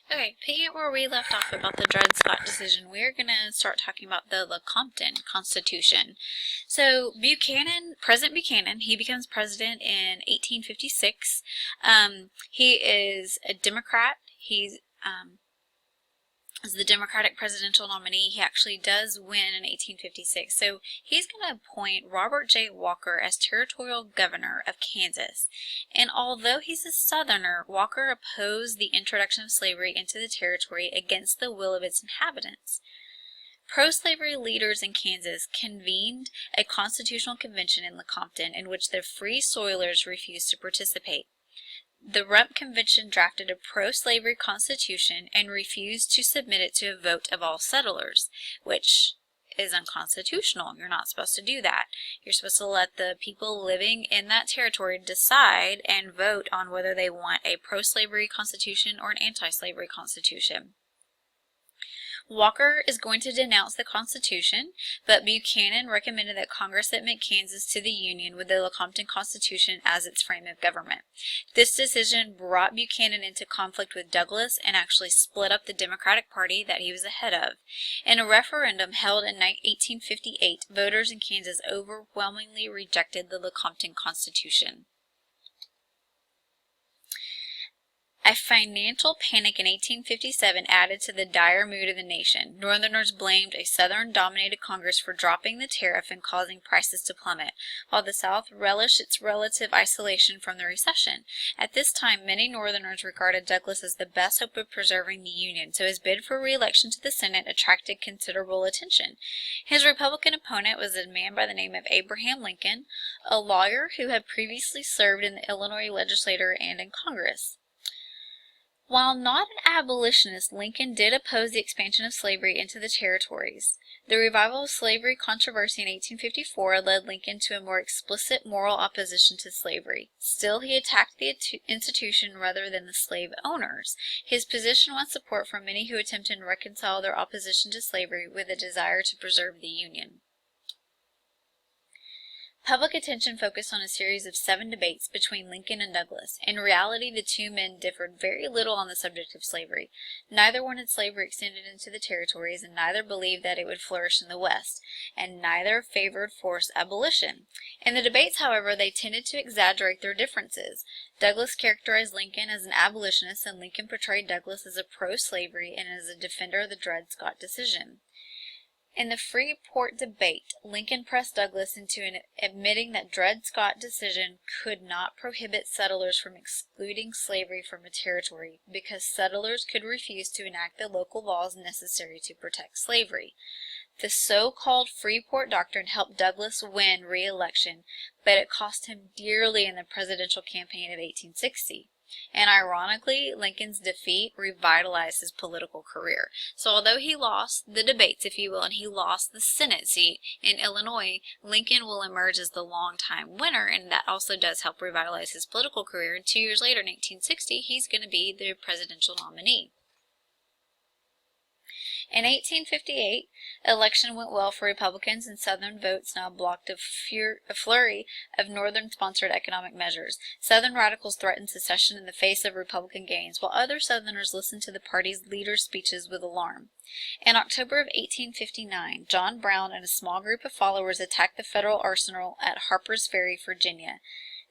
Okay, picking up where we left off about the Dred Scott decision, we're going to start talking about the Lecompton Constitution. So President Buchanan, he becomes president in 1856. He is a Democrat. He's as the Democratic presidential nominee. He actually does win in 1856. So he's going to appoint Robert J. Walker as territorial governor of Kansas. And although he's a Southerner, Walker opposed the introduction of slavery into the territory against the will of its inhabitants. Pro-slavery leaders in Kansas convened a constitutional convention in Lecompton in which the Free Soilers refused to participate. The Rump Convention drafted a pro-slavery constitution and refused to submit it to a vote of all settlers, which is unconstitutional. You're not supposed to do that. You're supposed to let the people living in that territory decide and vote on whether they want a pro-slavery constitution or an anti-slavery constitution. Walker is going to denounce the Constitution, but Buchanan recommended that Congress admit Kansas to the Union with the Lecompton Constitution as its frame of government. This decision brought Buchanan into conflict with Douglas and actually split up the Democratic Party that he was the head of. In a referendum held in 1858, voters in Kansas overwhelmingly rejected the Lecompton Constitution. A financial panic in 1857 added to the dire mood of the nation. Northerners blamed a Southern-dominated Congress for dropping the tariff and causing prices to plummet, while the South relished its relative isolation from the recession. At this time, many Northerners regarded Douglas as the best hope of preserving the Union, so his bid for re-election to the Senate attracted considerable attention. His Republican opponent was a man by the name of Abraham Lincoln, a lawyer who had previously served in the Illinois legislature and in Congress. While not an abolitionist, Lincoln did oppose the expansion of slavery into the territories. The revival of slavery controversy in 1854 led Lincoln to a more explicit moral opposition to slavery. Still, he attacked the institution rather than the slave owners. His position won support from many who attempted to reconcile their opposition to slavery with a desire to preserve the Union. Public attention focused on a series of 7 debates between Lincoln and Douglas. In reality, the two men differed very little on the subject of slavery. Neither wanted slavery extended into the territories, and neither believed that it would flourish in the West, and neither favored forced abolition. In the debates, however, they tended to exaggerate their differences. Douglas characterized Lincoln as an abolitionist, and Lincoln portrayed Douglas as a pro-slavery and as a defender of the Dred Scott decision. In the Freeport debate, Lincoln pressed Douglas into admitting that Dred Scott decision could not prohibit settlers from excluding slavery from a territory because settlers could refuse to enact the local laws necessary to protect slavery. The so-called Freeport Doctrine helped Douglas win re-election, but it cost him dearly in the presidential campaign of 1860. And ironically, Lincoln's defeat revitalized his political career. So although he lost the debates, if you will, and he lost the Senate seat in Illinois, Lincoln will emerge as the longtime winner, and that also does help revitalize his political career. And 2 years later, in 1860, he's going to be the presidential nominee. In 1858, election went well for Republicans, and Southern votes now blocked a flurry of Northern-sponsored economic measures. Southern radicals threatened secession in the face of Republican gains, while other Southerners listened to the party's leaders' speeches with alarm. In October of 1859, John Brown and a small group of followers attacked the federal arsenal at Harper's Ferry, Virginia.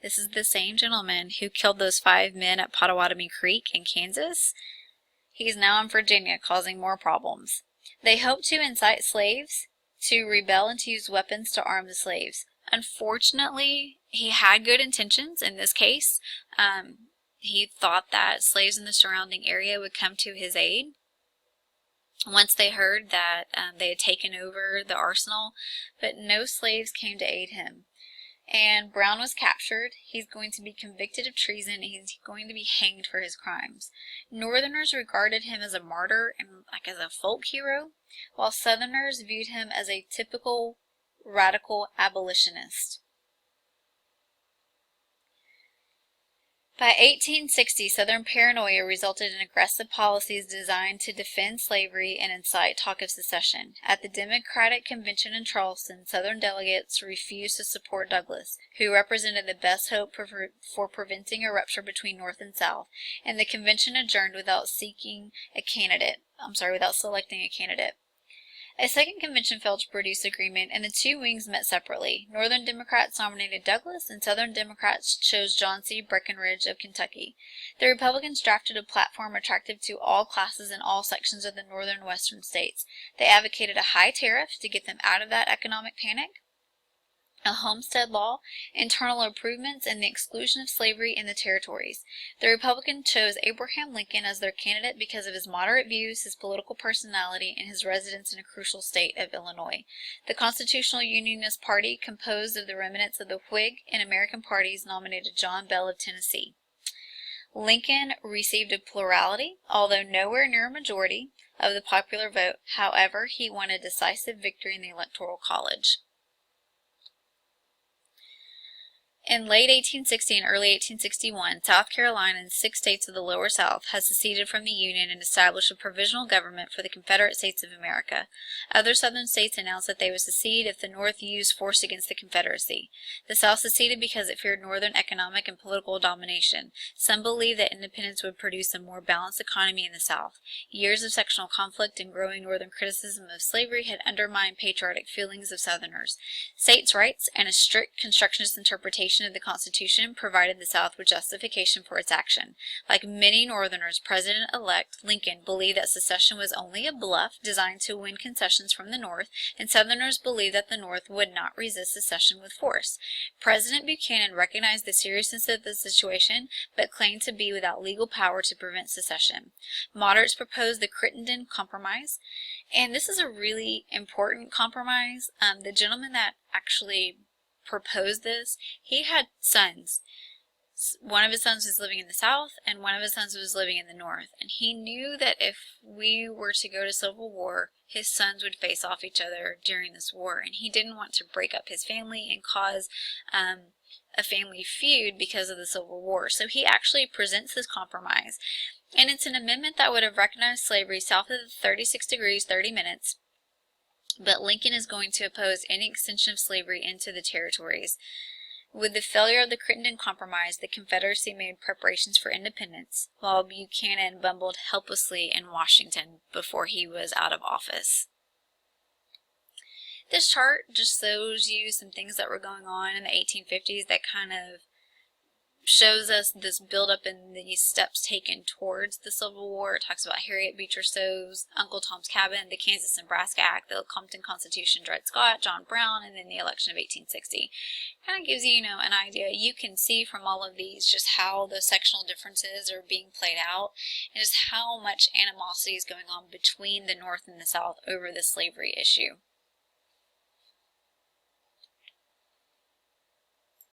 This is the same gentleman who killed those 5 men at Pottawatomie Creek in Kansas. He's now in Virginia, causing more problems. They hoped to incite slaves to rebel and to use weapons to arm the slaves. Unfortunately, he had good intentions in this case. He thought that slaves in the surrounding area would come to his aid once they heard that they had taken over the arsenal, but no slaves came to aid him. And Brown was captured. He's going to be convicted of treason, and he's going to be hanged for his crimes. Northerners regarded him as a martyr and as a folk hero, while Southerners viewed him as a typical radical abolitionist. By 1860, Southern paranoia resulted in aggressive policies designed to defend slavery and incite talk of secession. At the Democratic Convention in Charleston, Southern delegates refused to support Douglas, who represented the best hope for preventing a rupture between North and South, and the convention adjourned without selecting a candidate. A second convention failed to produce agreement, and the two wings met separately. Northern Democrats nominated Douglas, and Southern Democrats chose John C. Breckinridge of Kentucky. The Republicans drafted a platform attractive to all classes in all sections of the northern and western states. They advocated a high tariff to get them out of that economic panic, a homestead law, internal improvements, and the exclusion of slavery in the territories. The Republicans chose Abraham Lincoln as their candidate because of his moderate views, his political personality, and his residence in a crucial state of Illinois. The Constitutional Unionist Party, composed of the remnants of the Whig and American parties, nominated John Bell of Tennessee. Lincoln received a plurality, although nowhere near a majority, of the popular vote. However, he won a decisive victory in the Electoral College. In late 1860 and early 1861, South Carolina and 6 states of the Lower South had seceded from the Union and established a provisional government for the Confederate States of America. Other Southern states announced that they would secede if the North used force against the Confederacy. The South seceded because it feared Northern economic and political domination. Some believed that independence would produce a more balanced economy in the South. Years of sectional conflict and growing Northern criticism of slavery had undermined patriotic feelings of Southerners. States' rights and a strict constructionist interpretation of the Constitution provided the South with justification for its action. Like many Northerners, President-elect Lincoln believed that secession was only a bluff designed to win concessions from the North, and Southerners believed that the North would not resist secession with force. President Buchanan recognized the seriousness of the situation, but claimed to be without legal power to prevent secession. Moderates proposed the Crittenden Compromise, and this is a really important compromise. The gentleman that actually proposed this, he had sons. One of his sons was living in the South, and one of his sons was living in the North. And he knew that if we were to go to civil war, his sons would face off each other during this war. And he didn't want to break up his family and cause a family feud because of the Civil War. So he actually presents this compromise. And it's an amendment that would have recognized slavery south of the 36 degrees 30 minutes. But Lincoln is going to oppose any extension of slavery into the territories. With the failure of the Crittenden Compromise, the Confederacy made preparations for independence, while Buchanan bumbled helplessly in Washington before he was out of office. This chart just shows you some things that were going on in the 1850s that kind of shows us this buildup in these steps taken towards the Civil War. It talks about Harriet Beecher Stowe's Uncle Tom's Cabin, the Kansas-Nebraska Act, the Compton Constitution, Dred Scott, John Brown, and then the election of 1860. Kind of gives you, an idea. You can see from all of these just how the sectional differences are being played out and just how much animosity is going on between the North and the South over the slavery issue.